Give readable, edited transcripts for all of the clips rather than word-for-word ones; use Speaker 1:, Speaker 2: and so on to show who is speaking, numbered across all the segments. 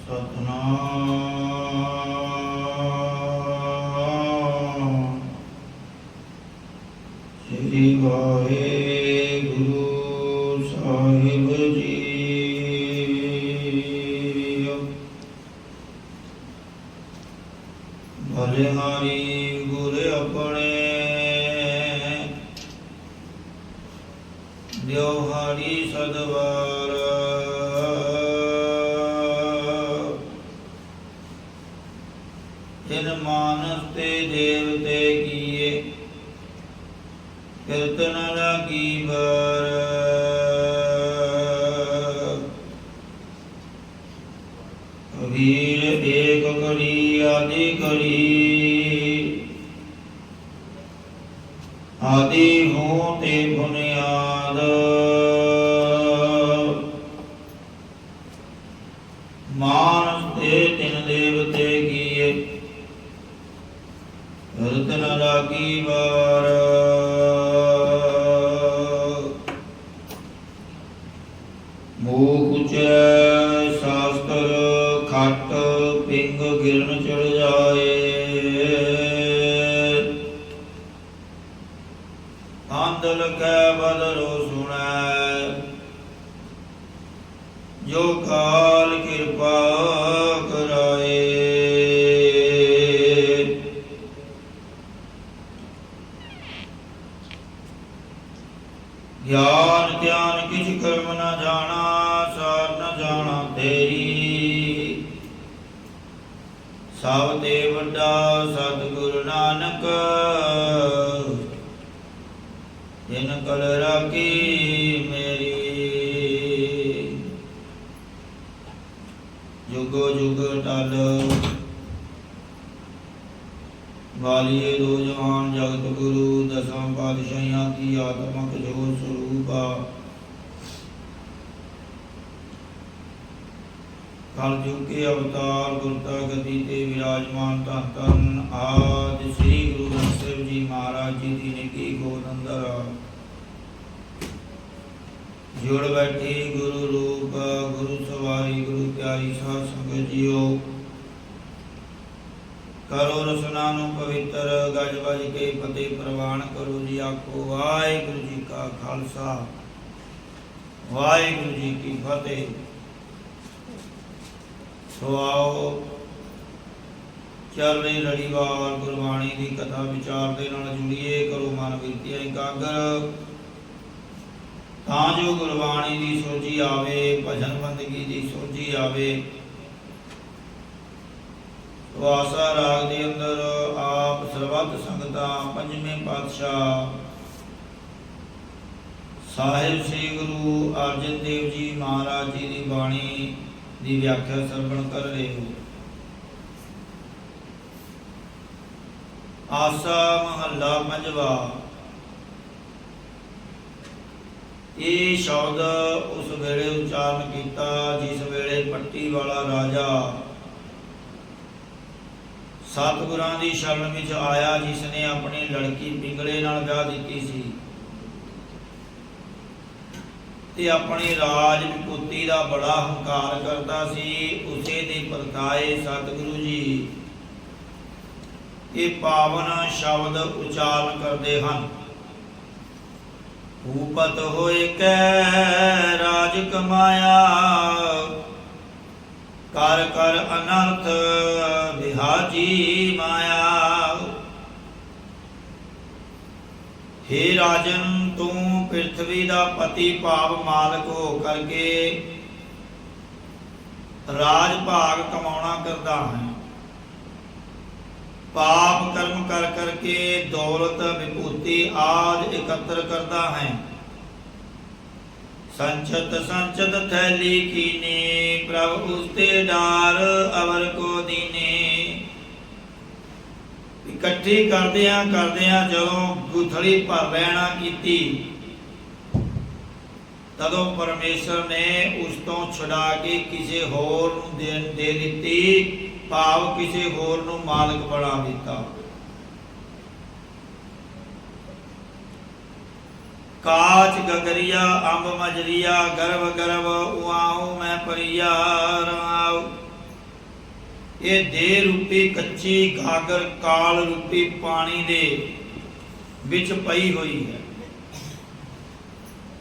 Speaker 1: ਸਤਨਾਮ ਸ੍ਰੀ ਵਾਹਿਗੁਰੂ ਸਾਹਿਬ ਜੀ। ਬਲਿਹਾਰੀ ਗੁਰ ਆਪਣੇ ਦਿਓਹਾਰੀ ਸਦਵਾਰ। ਜਿਨ ਮਾਨਸ ਤੇ ਦੇਵਤੇ ਕੀਏ ਕੀਰਤਨ ਲਾਗੀ ਬਾਰ। ਕਬੀਰ ਏਕ ਕਰੀ ਆਦਿ ਕਰੀ ਆਦਿ ਹੋ ਤੇ ਬੁਨਿਆਦ। ਮਾਨਸ ਤੇ ਤਿਨ ਦੇਵਤੇ ਕੀਏ ਕੀਰਤਨ ਲਾਗੀ ਬਾਰ। ਮੂਹ ਉਚੈ ਸ਼ਾਸਤਰ ਖੱਟ ਪਿੰਗ ਗਿਰਨ ਚੜ ਜਾਏ। ਅੰਧ ਲਖੈ ਬਦਰੋ ਸੁਣੈ ਜੋ ਕਾਲ ਕਿਰਪਾ ਕਰਾਏ। ਗਿਆਨ ਧਿਆਨ ਕਿਛ ਕਰਮ ਨ ਜਾਣਾ ਸਾਰ ਨ ਜਾਣਾ ਤੇਰੀ। ਸਭ ਤੇ ਵੱਡਾ ਸਤਿਗੁਰੂ ਨਾਨਕ ਜਿਨ ਕਲ ਰਾਖੀ ਮੇਰੀ। ਜੁਗੋ ਜੁਗ ਟਲ ਵਾਲੀਏ ਦੋ ਜਹਾਨ ਜਗਤ ਗੁਰੂ। ਦਸਾਂ ਪਾਤਸ਼ਾਹੀਆਂ ਕੀ ਆਤਮਕ ਜੋਤ ਸਰੂਪਾ। ਕਲ ਯੁਗ ਕੇ ਅਵਤਾਰ ਗੁਰਤਾ ਗਦੀ ਤੇ ਵਿਰਾਜਮਾਨ ਧੰਨ ਧੰਨ ਆਦਿ ਸ੍ਰੀ ਗੁਰੂ ਗ੍ਰੰਥ ਸਾਹਿਬ ਜੀ ਮਹਾਰਾਜ ਜੀ ਦੀ ਨਿੱਕੀ ਗੋਦ ਅੰਦਰ ਜੁੜ ਬੈਠੀ ਗੁਰੂ ਰੂਪ ਗੁਰੂ ਸਵਾਰੀ ਗੁਰੂ ਪਿਆਰੀ ਸਾਧ ਸੰਗਤ ਜੀਓ। ਕਰੋ ਰਸਨਾ ਨੂੰ ਪਵਿੱਤਰ ਗਜ ਵੱਜ ਕੇ ਫਤਿਹ ਪ੍ਰਵਾਨ ਕਰੋ ਜੀ। ਆਖੋ ਵਾਹਿਗੁਰੂ ਜੀ ਕਾ ਖਾਲਸਾ ਵਾਹਿਗੁਰੂ ਜੀ ਕੀ ਫਤਿਹ। ਸੋ ਆਓ ਚੱਲ ਰਹੀ ਲੜੀਵਾਰ ਗੁਰਬਾਣੀ ਦੀ ਕਥਾ ਵਿਚਾਰ ਦੇ ਨਾਲ ਜੁੜੀਏ। ਕਰੋ ਮਨ ਬਿਰਤੀਆਂ ਇਕਾਗਰ ਤਾਂ ਜੋ ਗੁਰਬਾਣੀ ਦੀ ਸੋਝੀ ਆਵੇ, ਭਜਨ ਬੰਦਗੀ ਦੀ ਸੋਝੀ ਆਵੇ। ਵਾਸਾ ਰਾਗ ਦੇ ਅੰਦਰ ਆਪ ਸਰਬੱਤ ਸੰਗਤਾਂ ਪੰਜਵੇਂ ਪਾਤਸ਼ਾਹ ਸਾਹਿਬ ਸ੍ਰੀ ਗੁਰੂ ਅਰਜਨ ਦੇਵ ਜੀ ਮਹਾਰਾਜ ਜੀ ਦੀ ਬਾਣੀ ਦੀ ਵਿਆਖਿਆ ਸਰਵਣ ਕਰ ਰਹੇ ਹੋ। ਆਸਾ ਮਹੱਲਾ ਪੰਜਵਾ। ਇਹ ਸ਼ਬਦ ਉਸ ਵੇਲੇ ਉਚਾਰਨ ਕੀਤਾ ਜਿਸ ਵੇਲੇ ਪੱਟੀ ਵਾਲਾ ਰਾਜਾ ਸਤਿਗੁਰਾਂ ਦੀ ਸ਼ਰਨ ਵਿੱਚ ਆਇਆ, ਜਿਸ ਨੇ ਆਪਣੀ ਲੜਕੀ ਪਿੰਗਲੇ ਨਾਲ ਵਿਆਹ ਦਿੱਤੀ ਸੀ ਤੇ ਆਪਣੀ ਰਾਜ ਵਿਭੂਤੀ ਦਾ ਬੜਾ ਹੰਕਾਰ ਕਰਦਾ ਸੀ। ਉਸੇ ਦੇ ਪਰਤਾਏ ਸਤਿਗੁਰੂ ਜੀ ਇਹ ਪਾਵਨ ਸ਼ਬਦ ਉਚਾਰਨ ਕਰਦੇ ਹਨ। ਭੂਪਤ ਹੋਏ ਕੈ ਰਾਜ ਕਮਾਇਆ ਕਰ ਕਰ ਅਨਰਥ ਵਿਹਾਜੀ ਮਾਇਆ। हे ਰਾਜਨ ਤੂੰ ਪ੍ਰਿਥਵੀ ਦਾ ਪਤੀ ਭਾਵ ਮਾਲਕ ਹੋ ਕਰਕੇ ਰਾਜ ਭਾਗ ਕਮਾਉਣਾ ਕਰਦਾ ਹੈ। ਪਾਪ ਕਰਮ ਕਰ ਕਰਕੇ ਦੌਲਤ ਵਿਭੂਤੀ ਆਦਿ ਇਕੱਤਰ ਕਰਦਾ ਹੈ। संचत संचत थैली कीने प्रभु उसते डार अवर को दीने। इकट्ठी करदियां करदियां जदों गुथड़ी भर रहना कीती तदों परमेश्वर ने उस तो छुड़ा के किसी होर नूं दे दिती, भाव किसी होर नूं मालक बना दिता। काच गगरिया अंब मजरिया गर्व गर्व उआऊ मैं परिया रमाऊ। ये देह रूपी कच्ची गागर काल रूपी पानी दे विच पई हुई है।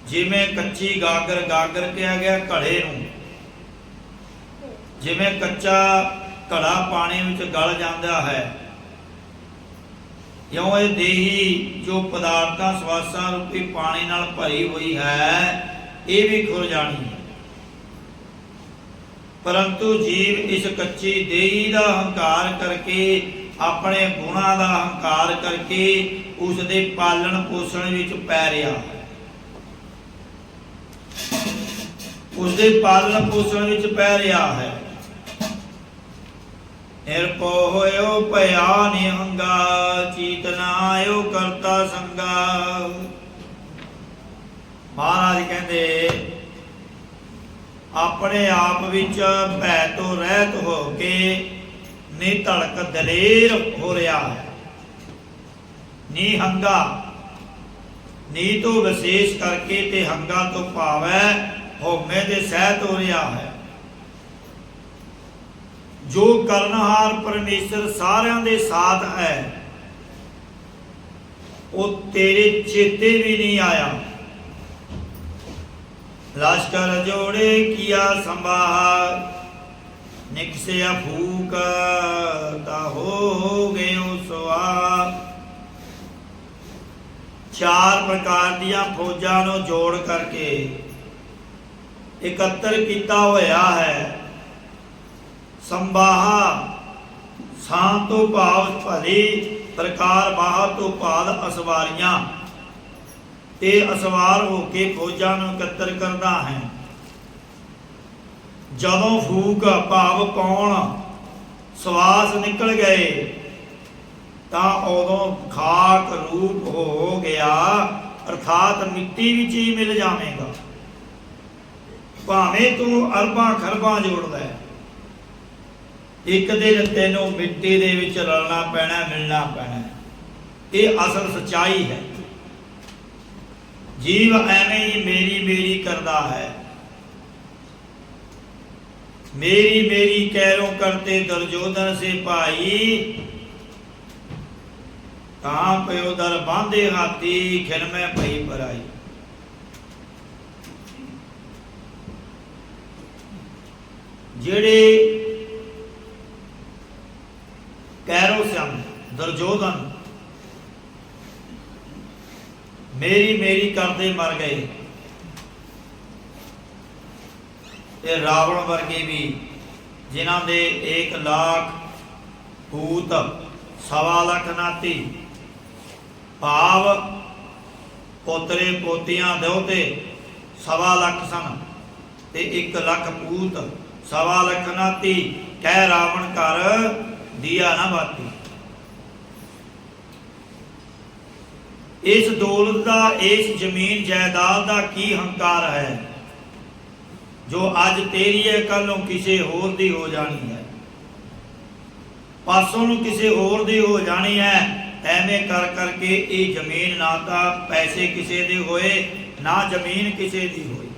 Speaker 1: जिमें कच्ची गागर, गागर कहा गया घड़े नूं, जिमें कच्चा घड़ा पानी विच गल जाता है, क्यों ये देही जो पदार्थां सवासां रूपी पानी नाल भरी हुई है, ये भी खुर जानी है। परंतु जीव इस कच्ची देही का हंकार करके, अपने गुणा का हंकार करके उसके पालन पोषण विच पै रहा है, उसके पालन पोषण विच पै रहा है। निरपो होयो भया निहंगा, चीतना आयो करता संगा। महाराज कहते अपने आप विच भै तो रहत हो के निधड़क दलेर हो रहा है। निहंगा, नी तो विशेष करके ते हंगा तो भाव है होमे दे सहत हो रहा है। जो करनहार परमेश्वर सारियां दे साथ है, वो तेरे चेते भी नहीं आया। लश्कर जोड़े किया संभार, निकसिया फूक हो गयो सुआ। चार प्रकार दियां फौजां नूं जोड़ करके इकत्तर किया होया है। संबाहा सां तो भाव भली प्रकार, बाह तो भाव असवारियां, ते असवार होके फौजां नूं इकत्तर करदा है। जदों फूक भाव पाउण सवास निकल गए, तां उदों खाक रूप हो गया, अर्थात मिट्टी विच ही मिल जावेगा। भावें तू अरबां खरबां जोड़दा है, एक दिन तैनूं मिट्टी दे विच रलना पैना, मिलना पैना। ये असल सच्चाई है। जीव एवें ही मेरी मेरी करता है। मेरी मेरी कैरों करते दुर्योधन से भाई, कहाँ पयो दर बांधे हाथी, खिल में पई पराई। जेड़े कैरो सन दुर्योधन मेरी मेरी करते मर गए, ते रावण वर्गे भी जिन्हां दे 1 लाख पूत, 1.25 लाख नाती, भाव पोतरे पोतियां दोते 1.25 लाख सन, ते 1 लाख पूत 1.25 लाख नाती। कह रावण कर दिया ना बाती। इस दौलत का, इस जमीन जायदाद का की हंकार है, जो अज तेरी है कल किसी होर दी हो जानी है, पासों नूं किसी होर दी हो जानी है। एवें कर करके ये जमीन ना तो पैसे किसी दे होए, ना जमीन किसी दी होई।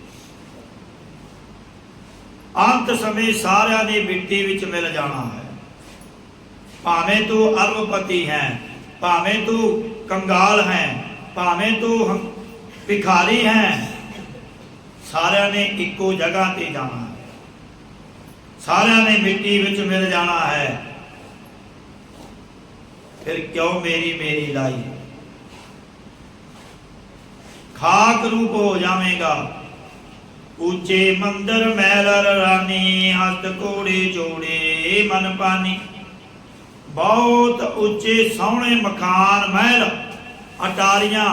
Speaker 1: अंत समय सारियां ने मिट्टी विच मिल जाना है। भावें तू अरबपति है, भावें तू कंगाल है, भावें तू भिखारी है, सारियां ने इको जगह ते जाना है, सारियां ने मिट्टी विच मिल जाना है। फिर क्यों मेरी मेरी लाई, खाक रूप हो जावेगा। ऊंचे मंदिर मैलर रानी, हस्त कोड़े जोड़े मन पानी। बहुत उच्चे सोहने मकान महल अटारियां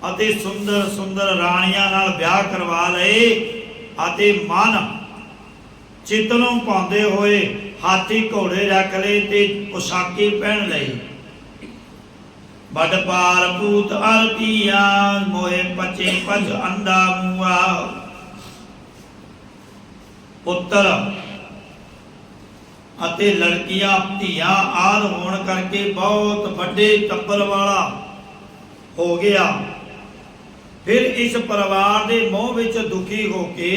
Speaker 1: अते सुंदर सुंदर राणियां नाल ब्याह करवा लए, अते मन चितनों पाउंदे होए हाथी घोड़े रख ले ते पोशाकी पहन लई। बड़ पार पूत अरतिया, मोहे पचे पच अंधा मुआ। पुत्र अते लड़कियां धियां आद होण करके बहुत बड़े टब्बर वाला हो गया। फिर इस परिवार के मोह विच दुखी होके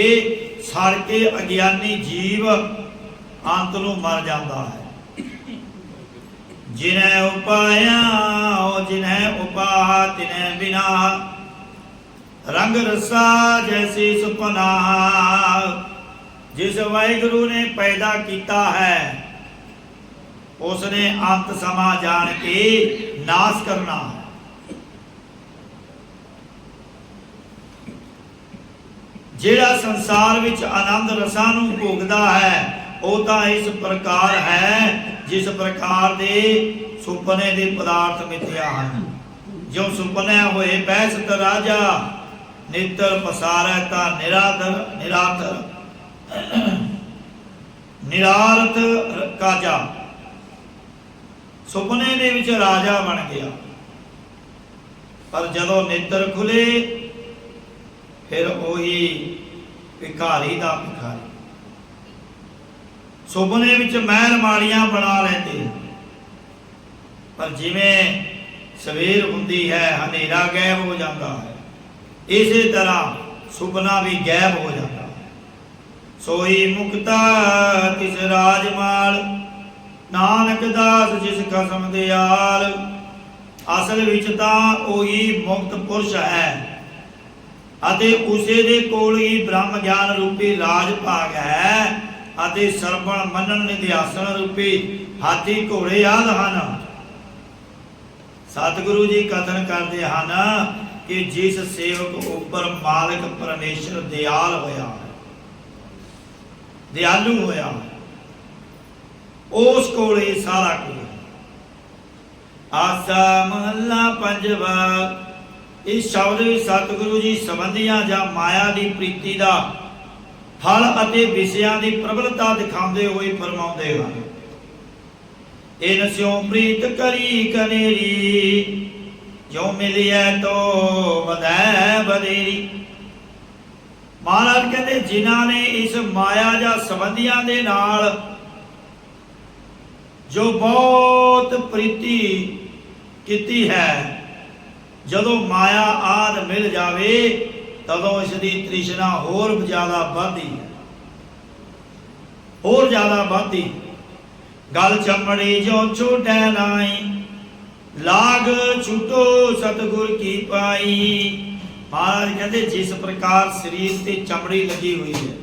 Speaker 1: सड़ के अज्ञानी जीव अंत नूं मर जाता है। जिन्हें उपाया जिन्हें उपाह तिन्हें बिना, रंग रसा जैसी सुपना। जिस वाहिगुरु ने पैदा किया है उसने अंत समा जान के नाश करना है। जिहड़ा संसार विच आनंद रसां नूं भोगदा है वो तो इस प्रकार है जिस प्रकार दे सुपने दे पदार्थ मिथ्या हैं। जो सुपने होए बैसत राजा, नितर पसारै ता निराधर निराधर निरार्थ काजा। सुपने दे विच राजा बन गया, पर जदों नेत्र खुले फिर वही भिखारी दा भिखारी। सुपने विच महल माड़ियां बना लेंदे, पर जिवें सवेर हुंदी है हनेरा गायब हो जाता है, इसी तरह सुपना भी गायब हो जाता है। सोई मुक्ता तिस राजमाल, नानक दास जिस खसम दयाल। असल विच तां ओही मुक्त पुरुष है अते उसे दे कोल ही ब्रह्म ज्ञान रूपी राज भाग है अते सरवण मनन निध्यासन रूपी हाथी घोड़े आद हन। सतगुरु जी कथन करते हैं कि जिस सेवक ऊपर मालिक परमेश्वर दयाल होया है, दयालु होया है, उस कोल ही सारा कुछ। आसा महला पंजवा। इस शब्द में सतगुरु जी संबंधियां जां माया की प्रीति का फल अते विषयां की प्रबलता दिखाते हुए फरमाते हैं। इन स्यों प्रीत करी कनेरी, जो मिलिए तो बधै बधेरी। महाराज कहते जिन्हां ने इस माया जा संबंधियां दे नाल जो बहुत प्रीति कीती है, जदों माया आद मिल जावे तदों इसकी तृष्णा होर ज्यादा बढ़ती है, होर ज्यादा बढ़ती। गल चमड़ी जो छूटै नाई, लाग छूटो सतगुर की पाई। महाराज कहते जिस प्रकार शरीर से चमड़ी लगी हुई है,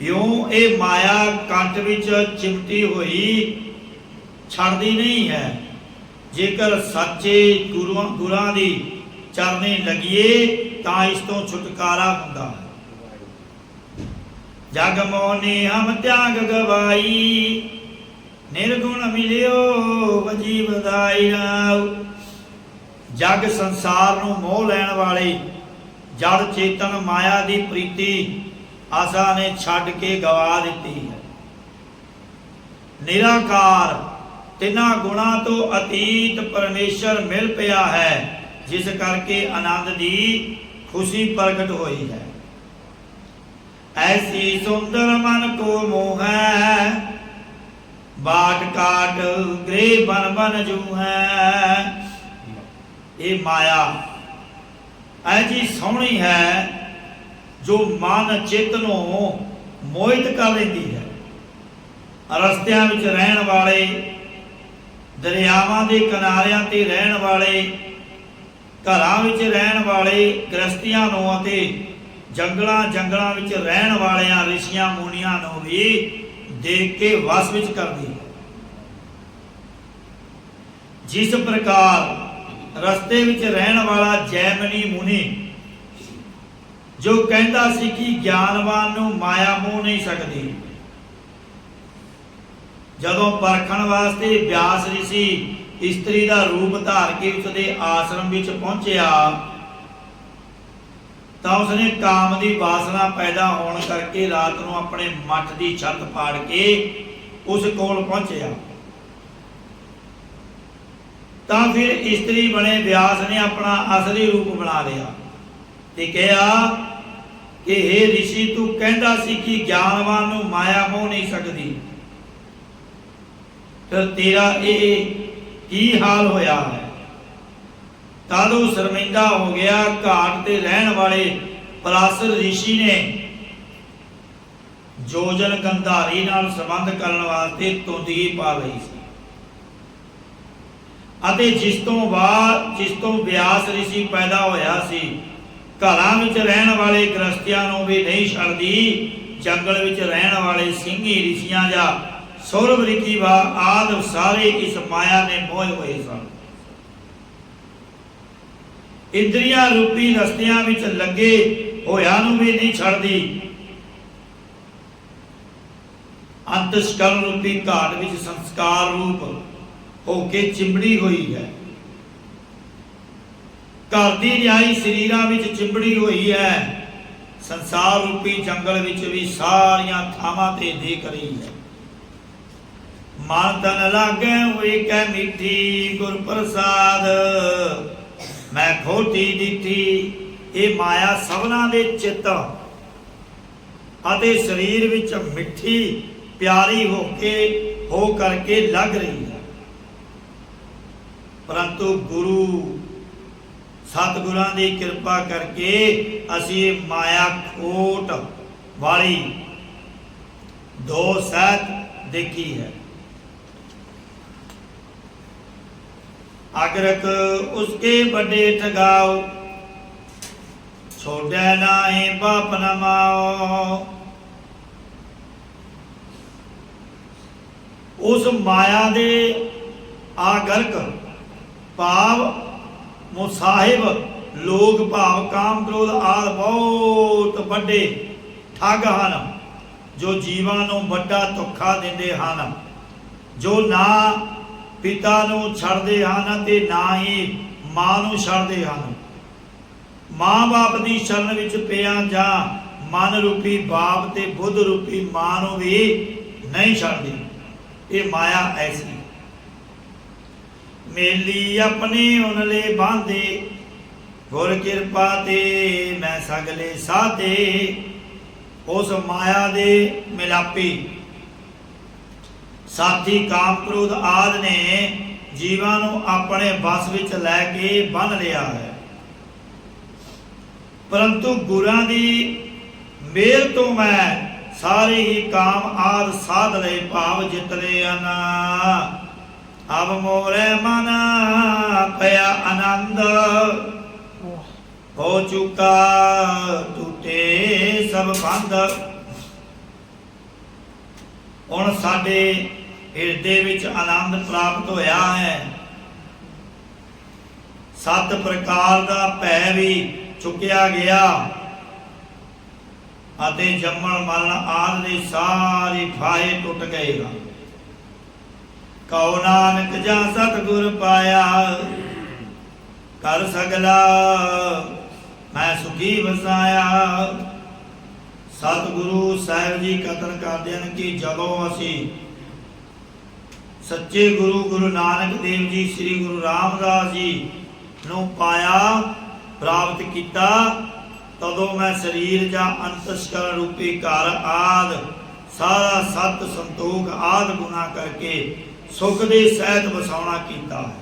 Speaker 1: यूं ये माया कंठ विच चिमटी हुई छड़दी नहीं है। जेकर सच्चे गुरुआं दी चरने लगिए तां इस तो छुटकारा हुंदा है। जग मोने हम त्याग गवाई, निर्गुण मिलियो वजी बधाई। जग संसार नूं मोह लैण वाले जड़ चेतन माया दी प्रीति आसा ने छड्ड के गवा दिती है। निराकार तिना गुणा तो अतीत परमेश्वर मिल पिया है, जिस करके आनंद दी खुशी प्रगट हुई है। ऐसी सुंदर मन को मोह है, बाट काट गृह बन बन जू है। ये माया ऐसी सोहनी है जो मन चित्त नूं मोहित कर लेती है। रस्तियां विच रहण वाले, दरियावां दे किनारियां ते रहण वाले, घरां विच रहण वाले गृहस्थियां नूं अते जंगलां विच रहण वालियां ऋषियां मुनियां नूं भी देख के वस विच करदी है। जिस प्रकार रस्ते विच रहण वाला जैमिनी मुनि जो कहता सी कि ज्ञानवान नूं माया मोह नहीं सकती, जदों परखण वास्ते व्यास ऋषि इस्त्री का रूप धार के उसके आश्रम विच पहुंचया तो उसने काम की वासना पैदा होने करके रात को अपने मठ की छत फाड़ के उस कोल पहुंचया। तो फिर इस्त्री बने व्यास ने अपना असली रूप बना लिया ते कहा कि हे ऋषि तू कहता सी कि ज्ञानवान नूं माया मोह नहीं सकती, फिर तेरा ये की हाल होया है। तद वो शर्मिंदा हो गया। घाट ते रहन वाले पराशर ऋषि ने जोजन गंधारी नाल संबंध करने वास्ते तुंदगी पा लई सी। अते जिस तो व्यास ऋषि पैदा होया सी, घरां विच रहण वाले गृहस्थियां नूं भी नहीं छड्डदी, जंगल विच रहण वाले ਸਿੰਘੀ ऋषियां जा सौरभ ऋषि वा आदि सारे इस माया ने मोहे होए सन। इंद्रियां रूपी रस्तियां विच लगे होया नूं भी नहीं छड्डदी, अंतस्करण रूपी घाट विच संस्कार रूप होके चिंबड़ी हुई है। घर दी न्याई शरीरां विच चिंबड़ी हुई है, संसार रूपी जंगल विच भी सारियां थावां ते देख रही है। मन तन लागे हुई कै मीठी गुर प्रसाद, मैं खोटी दिठी। ये माया सबना दे चित्त अते शरीर विच मिठी प्यारी हो करके लग रही है, परंतु गुरु सतगुरां दी कृपा करके असी माया खोट वाली दो सैत देखी है। अगरक उसके बड़े ठगाओ, छोड़े नाए बाप न माओ। उस माया दे आगरक भाव मुसाहिब लोग भाव काम क्रोध आदि बहुत बड़े ठग हन, जो जीवां नूं बड़ा धोखा दिंदे हन, जो ना पिता नूं छड्डदे हन ते ना ही मां नूं छड्डदे हन। मां बाप दी शरण विच पिया जां मन रूपी बाप ते बुद्ध रूपी मां नूं भी नहीं छड्डदी। ये माया ऐसी मेली अपने उनले बांधे, गुर कृपा ते मैं सगले साधे। उस माया दे मिलापी साथी काम क्रोध आदि ने जीवां नूं अपने बस विच लैके बन लिया है, परंतु गुरां दी मेहर तो मैं सारे ही काम आदि साध लए, भाव जित ले अना। अब मोरे मन पया आनंद, हो चुका टूटे सब बंध। हुण साडे हिरदे विच आनंद प्राप्त होया है, सत प्रकार दा भै भी चुकिया गया, अते जम्मण मरण आदि दे सारे फाहे टुट गए। कहो नानक जा सतगुर पाया, कर सगला मैं सुखी वसाया। सतगुरु साहिब जी कथन करते हैं कि जदों असी सच्चे गुरु गुरु नानक देव जी श्री गुरु रामदास जी नूं पाया प्राप्त किया, तदों मैं शरीर जा अंतस्करण रूपी घर आदि सारा सत संतोख आदि गुना करके सुख दे सहित वसाउणा कीता है।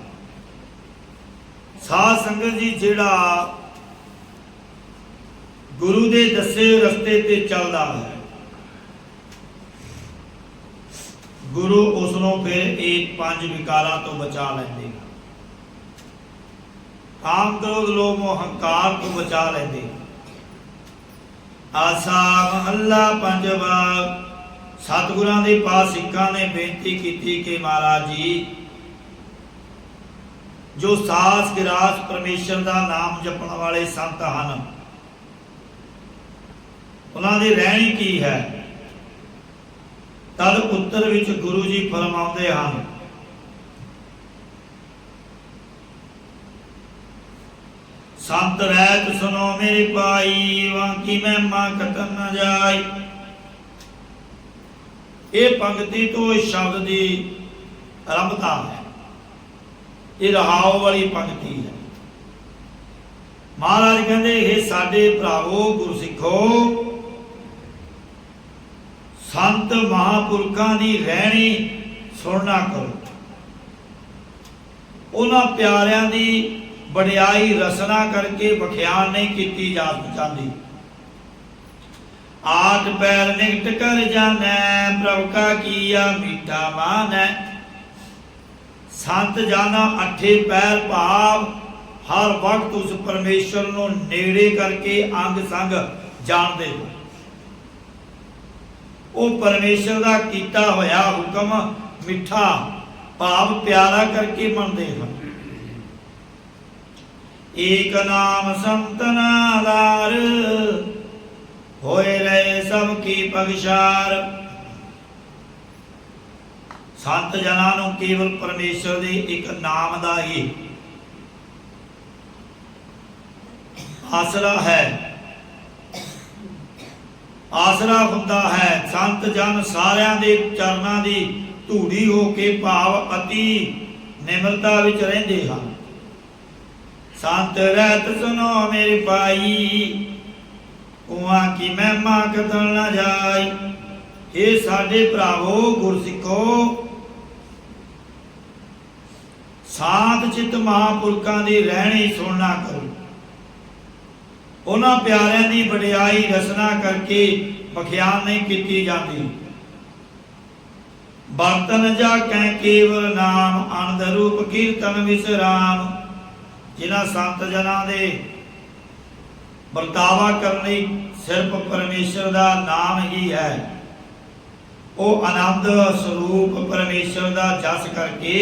Speaker 1: साध संगत जी जिहड़ा गुरु दे दसे रस्ते ते चलदा है, गुरु उसनों फिर एक पांच विकारां तो बचा लेंदे, काम क्रोध लोभ मोह अहंकार तो बचा लेंदे। आसा महला पंजवा। सतगुरां दे पास सिक्खां ने बेनती की कि महाराज जी, जो सास गिरास परमेश्वर का नाम जपण वाले संत हैं, उन्हां दी रहणी की है? तद उत्तर विच गुरु जी फरमाउंदे हैं, संत रहत सुनो मेरे पाई, वाकी महिमा कतन न जाय। ये पंक्ति तो इस शब्द की आरंभता है, ये रहाव वाली पंक्ति है। महाराज कहते हे साडे भरावो गुरसिखो, संत महापुरखों की रहनी सुनना करो, उन्हां प्यारियां की वडियाई रसना करके बख्यान नहीं की जा जाती। आठ पैर निकट कर जानै, प्रभु का किया मीठा मानै। संत जाना अठे पैर भाव हर वक्त उस परमेश्वर नूं नेड़े करके अंग संग जानते हो। वो परमेश्वर का कीता होया हुक्म मिठा भाव प्यारा करके मनते हैं। एक नाम संतन आधार, होए रहे सबकी पगशार। संत जना नूं केवल परमेश्वर दे एक नाम दा ही आसरा है, आसरा हुंदा है। संत जन सारियां दे चरनां दी धूड़ी हो के भाव अति निमरता विच रहिंदे हन। संत रहत सुनो मेरे भाई, उहां की महिमा कतल न जाए। हे साडे भरावो गुरसिखो, सात चित महापुरखां दी रहणी सुनना करो। उन्हां प्यारियां दी वडियाई रसना करके बखियान नहीं कीती जाती। बर्तन जा कै केवल नाम, आनंद रूप कीर्तन विसराम। जिन्हां संत जनां दे बर्तावा करने सिर्फ परमेश्वर का नाम ही है। वो आनंद स्वरूप परमेश्वर का जस करके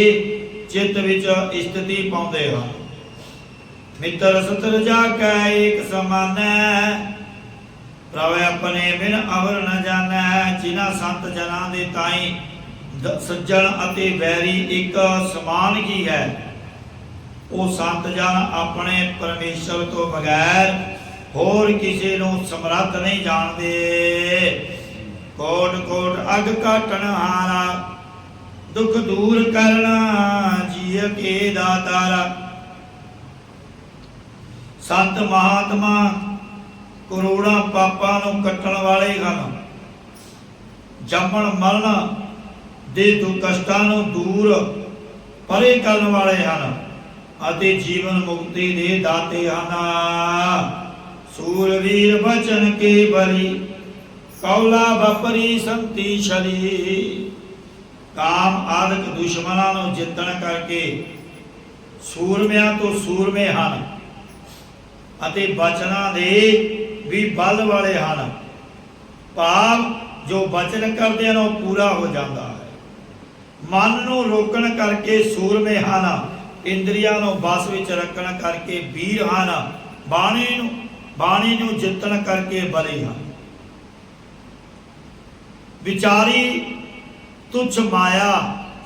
Speaker 1: चित्त विच स्थिति पाउंदे हैं। मित्र सतर जाकै एक समानै, प्रभु अपने बिन अवर न जानै। जिन्हां संत जनां दे ताईं सज्जन अते वैरी एक समान ही है। वो संत जन अपने परमेश्वर तो बगैर होर किसी नूं समर्थ नहीं जानते। कोट कोट अग काटन हारा, दुख दूर करना जीव के दातारा। संत महात्मा करोड़ां पापां नूं कट्टण वाले हन। जमण मरण दे दुख कष्टां नूं दूर परे करन वाले हन अते जीवन मुक्ति दे दाते हन। सूरवीर बचन के बली, कौला बपरी संति छली। काम आदक दुश्मनां नूं जितण करके सूरमियां तो सूरमे हन अते बचनां दे भी बल वाले हन। भाव जो बचन करदे हन ओह पूरा हो जाता है। मन नूं रोकण करके सूरमे हन, इंद्रियां नूं बस विच रखण करके वीर हन। बाणी नूं जितण करके बली हन। विचारी तुच्छ माया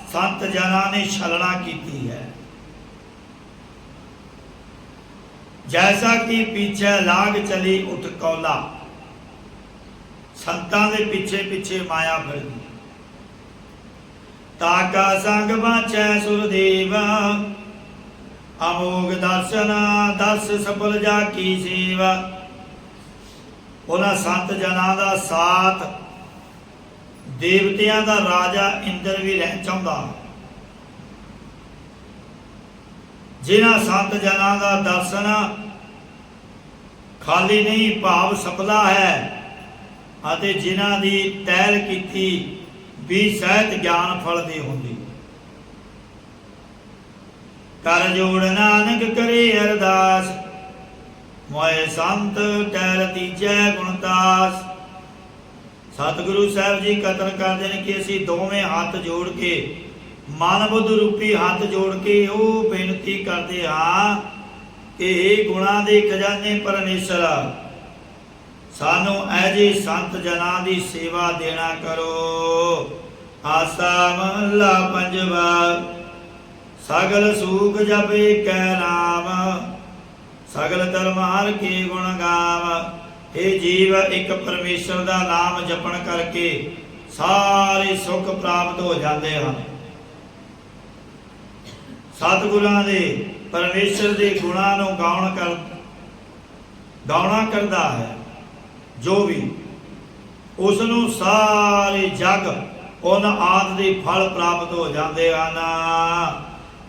Speaker 1: संत जना ने छलना की है। जैसा कि पीछे लाग चली उठ कौला, संतां दे पीछे पीछे माया फिरदी। ताका संग बाचै सुरदेव, अमोघ दर्शन दस सफल जा की सेवा। उन्हां संत जनां दा साथ देवतियां दा राजा इंद्र भी रह चाहुंदा। जिन्हां संत जनां दा दर्शन खाली नहीं भाव सफला है अते जिन्हां दी टहल कीती भी सहत ज्ञान फल दे हुंदी। कर जोड़ नानक करे अरदास, मोए संत टहल तीजै गुणदास। सतगुरु साहब जी कथन करते हैं कि असी दोवें हाथ जोड़ के मन बुद्ध रूपी हाथ जोड़ के वो बेनती करते हाँ कि हे गुणा दे खजाने परमेश्वर, सानू ऐजे संत जना दी सेवा देना करो। आसा महला पंजवा, सगल सुख जपे कै नाम, सगल धर्मार के गुण गाव। हे जीव, एक परमेश्वर का नाम जपण करके सारे सुख प्राप्त हो जाते हैं। सतगुरां दे परमेश्वर के गुणां नूं गाउणा करदा है जो भी, उसनूं सारे जग उन आदि दे फल प्राप्त हो जाते हैं।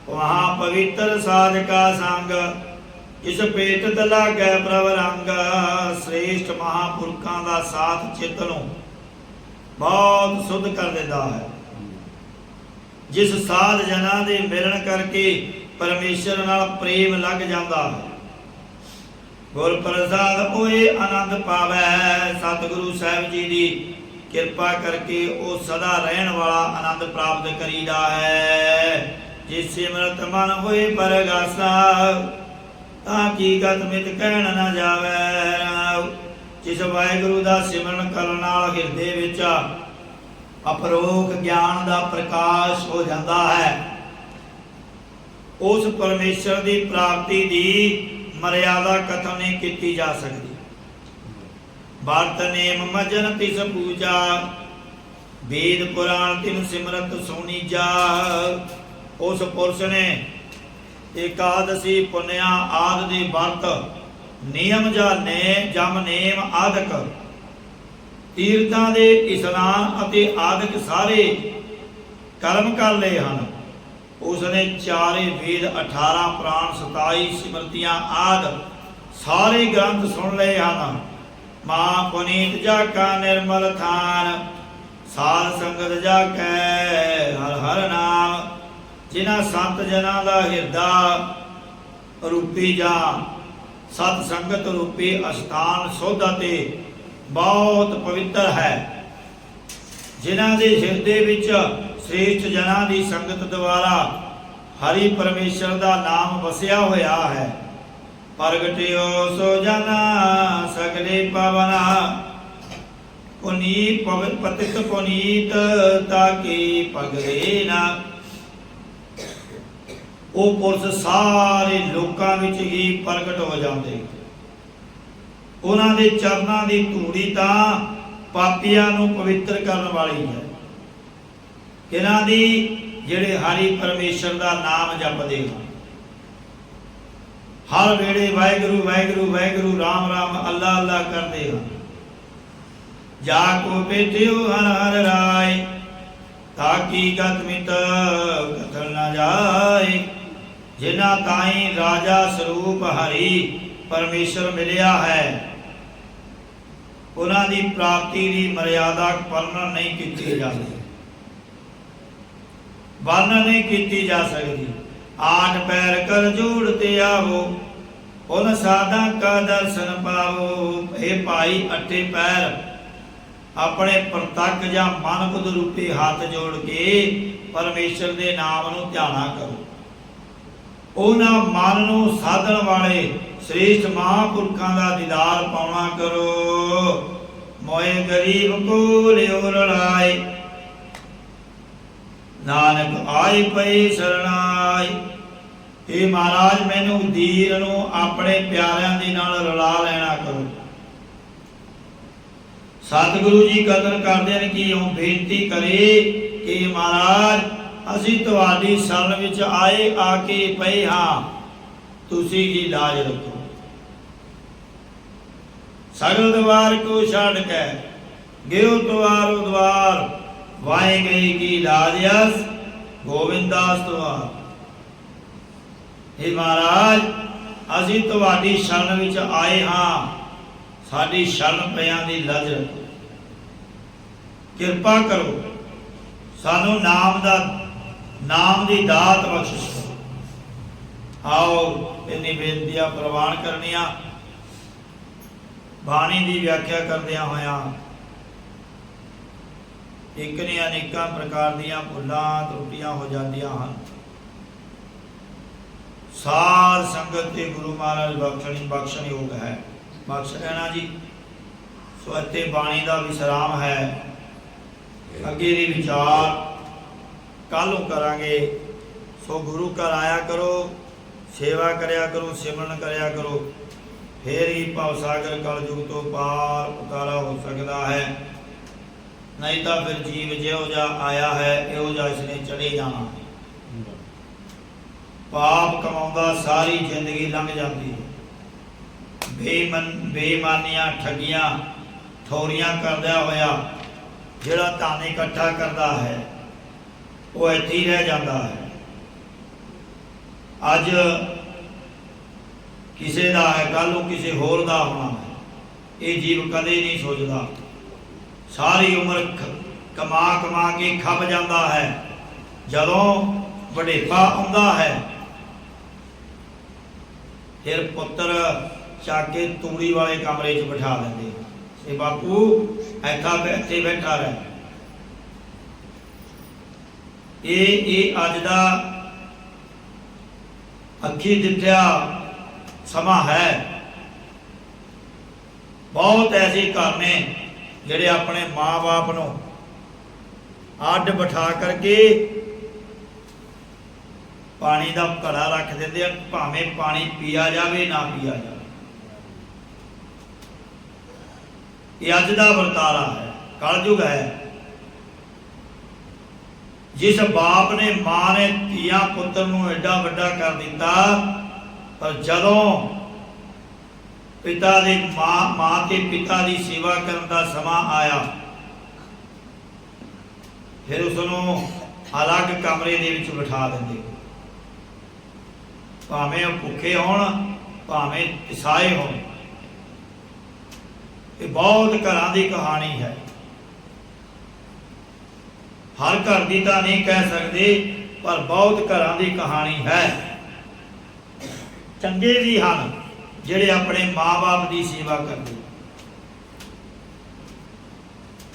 Speaker 1: वहाँ पवित्र साध का संग जिस पेट लागै प्रभ रंग। श्रेष्ठ महापुरखों का साथ चित्त नूं बहुत शुद्ध कर देता है। जिस साध जना दे मिलन करके परमेश्वर नाल प्रेम लग जाता है। गुर प्रसाद होए आनंद पावै। सतगुरु साहिब जी की किरपा करके वो सदा रहन वाला आनंद प्राप्त करीदा है। जिस सिमरत मन होए परगासा ताकि गत मित कहण न जावै। जिस वाहिगुरु का सिमरन करन नाल हिरदे विच अपरोख ज्ञान का प्रकाश हो जाता है। उस परमेश्वर की प्राप्ति की मर्यादा कथन नहीं की जा सकती। वर्त नेम मजन तिस पूजा। वेद पुराण तिन सिमरत सोनीजा। उस पुरुष ने एकादशी पुन्या आदि दे वर्त नियम जा ने जम नेम आदक तीर्थां दे इस्नान अते आदक सारे कर्म कर लए हन। उसने चारे वेद 18 पुराण 27 सिमरतियां आदि सारे ग्रंथ सुन लए हन। मां पुनीत जाका निर्मल थान। साध संगत जाकै हर हर नाम। जिन्हां संत जना का हिरदा रूपी जा सत संगत रूपी अस्थान सुध अते बहुत पवित्र है। जिन्हां दे हिरदे विच श्रेष्ठ जना की संगत द्वारा हरि परमेश्वर का नाम वसिया होया है। प्रगटियो सो जना सगले पवना। पुनीत पतित पुनीत ताकि पगरे ना। वो पुरुष सारे लोकां विच ही प्रगट हो जाते। उन्हां दे चरनां दी धूड़ी तां पापियां नूं पवित्र करन वाली है। इन्हां दी जिहड़े हरि परमेश्वर का नाम जपदे हन। हर वेले वाहिगुरू वाहिगुरू वाहिगुरू राम राम अल्लाह अल्लाह करदे हन। जाको पेटियो हर हर राय। ताकि गत मित कथन न जाए। जिन्हां ताई राजा स्वरूप हरि परमेश्वर मिलिया है। उन्हां दी प्राप्ति की मर्यादा वर्णन नहीं की जा सकती। वर्णन नहीं की जा सकती। 8 पैर कर जोड़ते आवो उन साधा का दर्शन पाओ। हे भाई 8 पैर अपने प्रतक या मन बुद्ध रूपी हाथ जोड़ के परमेश्वर के नाम नूं ध्याना करो। उन्हां मन नूं साधन वाले श्रेष्ठ महापुरखों का दीदार पाउणा करो। मोए गरीब को लियो रड़ाए। नानक आए पई शरणाई। हे महाराज मैनू दीर नूं अपने प्यारियां दे नाल रला लेना करो। सतगुरु जी कदर करदे ने कि ਉਹ बेनती करे कि महाराज ਅਸੀਂ ਤੁਹਾਡੀ शरण विच आए आके पए हाँ तुसी ही लाज रखो। सगल द्वार को छड़ के गियो द्वारो द्वार। वाए गई की लाज यस गोविंदास द्वार। हे महाराज ਅਸੀਂ ਤੁਹਾਡੀ शरण विच आए हाँ साडी शरण पियां दी लाज रखो। किरपा करो सानू नाम की दात बख्शिश करो। आओ इन्नी बेनतियां प्रवान करनिया। बाणी की व्याख्या करदियां होया एक ने अनेकों प्रकार दीयां भुलां त्रुटियां हो जांदियां हन। साध संगत ते गुरु महाराज बख्शण योग है। बख्श लेना जी। सो इत्थे बाणी का विश्राम है। अगे दी विचार कल करांगे। सो गुरु घर आया करो सेवा करया करो सिमरन करया करो। फिर ही भवसागर कलयुग तो पार उतारा हो सकता है। नहीं तो फिर जीव जिहो जा आया है इहो जा इसने चले जाना। पाप कमाउंदा सारी जिंदगी लंघ जाती है। बेईमानियां ठगियां ठोरियां करदा होया जिहड़ा धन इकट्ठा करता है वो इत्थे ही रह जाता है। अज किसी का है, कल को किसी होर का होना है। ये जीव कदे नहीं सोचता, सारी उम्र कमा कमा के खप जाता है, जदों वडेपा आउंदा है फिर पुत्र चक के तूड़ी वाले कमरे च बिठा देंगे, बापू इत्थे बैठा रहे। ये अज दा अखी दिखिया समा है। बहुत ऐसे घर ने जिहड़े अपने माँ बाप नूं अड बिठा करके पानी का घड़ा रख देंदे, भावें पानी पिया जाए ना पिया जाए। ये अज का वरतारा है, कलयुग है। जिस बाप ने मां ने धीया पुत्र नूं एडा वड्डा कर दिता, पर जदों पिता दे मां ते पिता की सेवा करने का समा आया, फिर उसनों अलग कमरे दे विच बिठा देंगे, भावें भुखे होण भावें तिसाए होण। ये बहुत घरां दी कहानी है, हर घर की तो नहीं कह सकते, पर बहुत घरां दी कहानी है। चंगे भी हैं जिहड़े अपने माँ बाप की सेवा करते,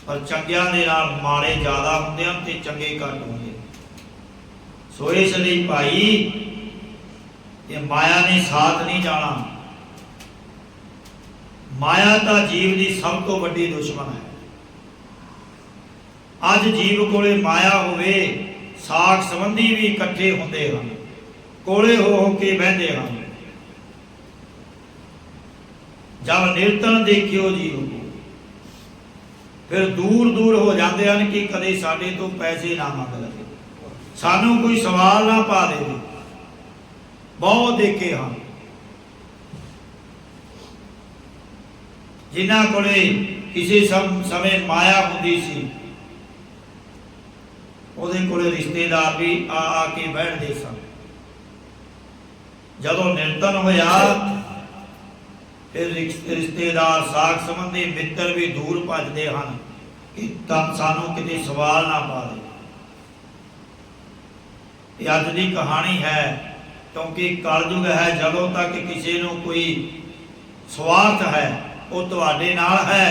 Speaker 1: पर चंगियां दे नाल माड़े ज़्यादा होंदे हन ते चंगे घट होंदे। सो इसलिए भाई ये माया ने साथ नहीं जाना। माया तो जीव की सब तो वड्डी दुश्मन है। अज जीव कोले माया होवे, साख संबंधी भी इकट्ठे होंदे हन, कोले हो के बहते हैं। जब निरतन देखियो जीव को, फिर दूर दूर हो जाते हैं कि कदे साडे तो पैसे ना मंग लगे, सानू कोई सवाल ना पा दे। बहुत देखे हैं जिन्हां कोले किसी समय माया होंदी सी, उहदे कोले रिश्तेदार भी आ के बैठते सन। जदों निरतन होया, फिर रिश्तेदार साख संबंधी मित्र भी दूर भजते हैं कि सानू किते सवाल ना पा दे। ये अज की कहानी है, क्योंकि कलयुग है। जदों तक किसी को कोई स्वार्थ है वो तुहाडे नाल है,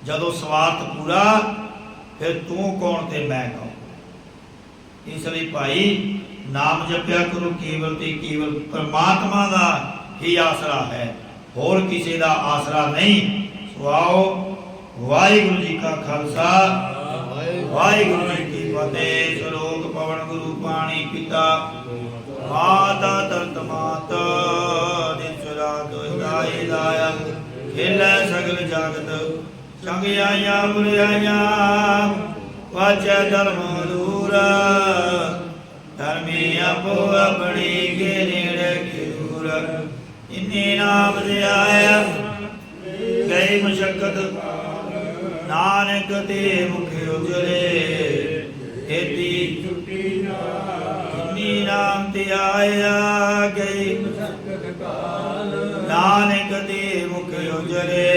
Speaker 1: जदों स्वार्थ पूरा फिर तू कौन ते मैं कौन। इसलिए भाई नाम जपया करो, केवल ते केवल परमात्मा का ही आसरा है, होर किसी का आसरा नहीं। सुआओ वाहिगुरु जी का खालसा, वाहिगुरु जी की फतेह। श्लोक पवन गुरु पाणी पिता, माता तरत माता, दिसरा दोहिताई दाया, खेलै सगल जगत, चंगियाइया बुराइया, वाचै धर्म दूर, धर्मी आपो अपनी के नेड़े की दूर। इन्हीं नाम दे आया गई मशक्कत, नानक ते मुख उजले, खेती छुट्टी इन्हीं नाम ते आया गई मशक्कत काल, नानक ते मुख उजले,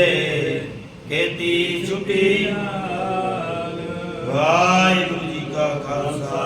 Speaker 1: खेती छुट्टी। वाहिगुरु जी का खालसा।